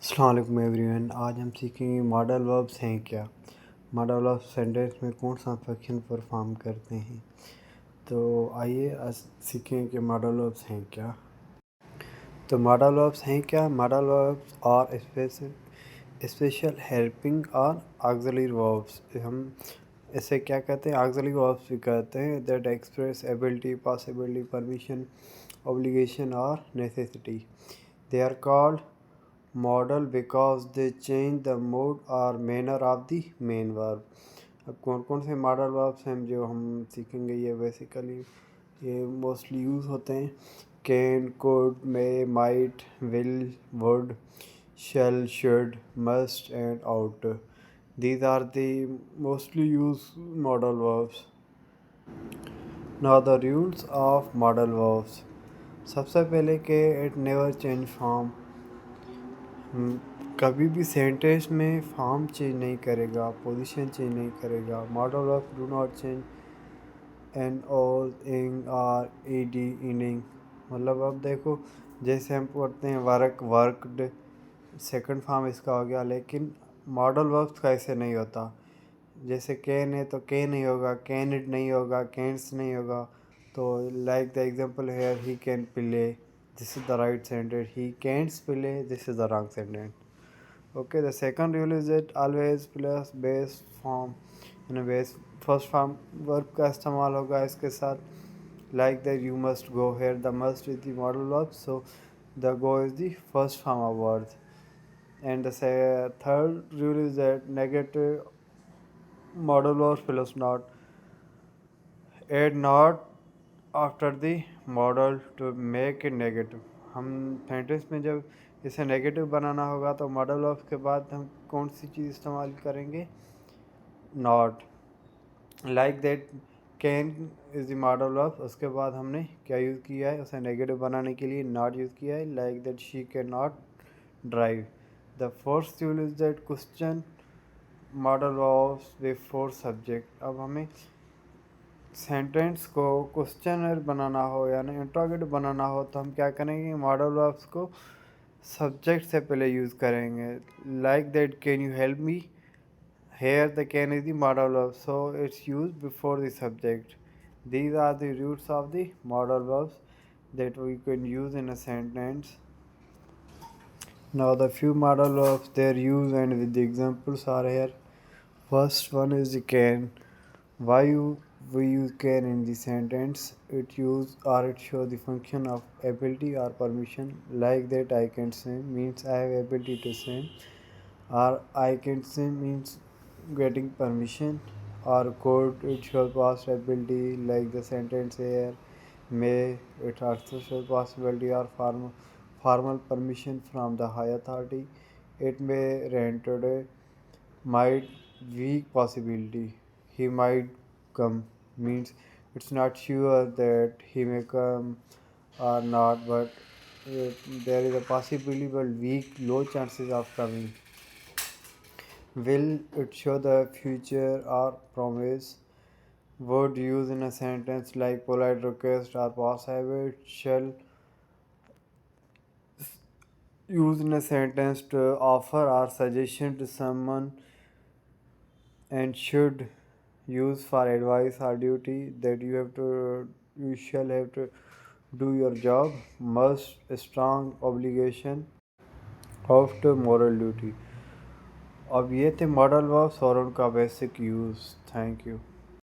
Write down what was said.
अस्सलाम वालेकुम एवरीवन। आज हम सीखेंगे मॉडल वर्ब्स हैं क्या। मॉडल वर्ब सेंटेंस में कौन सा फंक्शन परफॉर्म करते हैं। तो आइए सीखें कि मॉडल वर्ब्स हैं क्या। तो मॉडल वर्ब्स हैं क्या। मॉडल वर्ब्स और स्पेशल हेल्पिंग और ऑक्सिलरी वर्ब्स। हम इसे क्या कहते हैं, ऑक्सिलरी वर्ब्स भी कहते हैं। That express ability, possibility, permission, obligation और necessity. They are called modal because they change the mode और manner of the main verb. अब कौन कौन से मॉडल वर्ब्स हैं जो हम सीखेंगे, ये बेसिकली ये मोस्टली यूज़ होते हैं। Can, could, may, might, will, would, shall, should, must and ought. These are the mostly use modal verbs. Now the rules of modal verbs. सबसे पहले के इट नेवर चेंज फॉर्म। कभी भी sentence में form change नहीं करेगा, position change नहीं करेगा। Modal verb do not change N, all, ing, R, ED, inning. मतलब अब देखो, जैसे हम पढ़ते हैं वर्क, वर्कड, सेकंड फॉर्म इसका हो गया। लेकिन मॉडल वर्ब्स का ऐसे नहीं होता। जैसे कैन है तो कैन नहीं होगा, कैन इट नहीं होगा, कैंस नहीं होगा। तो like the example here, he can play, this is the right sentence. He cants play, this is the wrong sentence. Okay, the second rule is that always plus base form यानी base first form verb का इस्तेमाल होगा इसके साथ। Like that you must go here, the must is the modal verb, so the go is the first form of words. And the third rule is that negative modal verb plus not. Add not after the model to make it negative. हम sentence में जब इसे negative बनाना होगा तो modal verb के बाद हम कौन सी चीज़ इस्तेमाल करेंगे, not. Like that can is the modal verb, उसके बाद हमने क्या यूज़ किया है, उसे नेगेटिव बनाने के लिए नॉट यूज़ किया है। Like that she can not drive. The fourth rule is that question modal verbs before subject. अब हमें सेंटेंस को क्वेश्चनर बनाना हो यानी इंट्रोगेटिव बनाना हो तो हम क्या करेंगे, मॉडल वर्ब्स को सब्जेक्ट से पहले यूज़ करेंगे। Like that can you help me, here the can is the modal verb, so it's use before the subject. These are the roots of the modal verbs that we can use in a sentence. Now the few model verbs, their use and with the examples are here. First one is the can. Why we use can in the sentence? It use or it show the function of ability or permission. Like that I can swim means I have ability to swim, or I can swim means getting permission. Or could, it shows past ability like the sentence here. May, it also shows possibility or formal permission from the high authority. It may rain today. Might, weak possibility, he might come means it's not sure that he may come or not, but there is a possibility but weak, low chances of coming. Will, it show the future or promise. Would, use in a sentence like polite request or past habit. Shall, use in a sentence to offer or suggestion to someone. And should, use for advice or duty that you shall have to do your job. Must, strong obligation of the moral duty. अब ये थे modal verbs और उनका basic use. Thank you.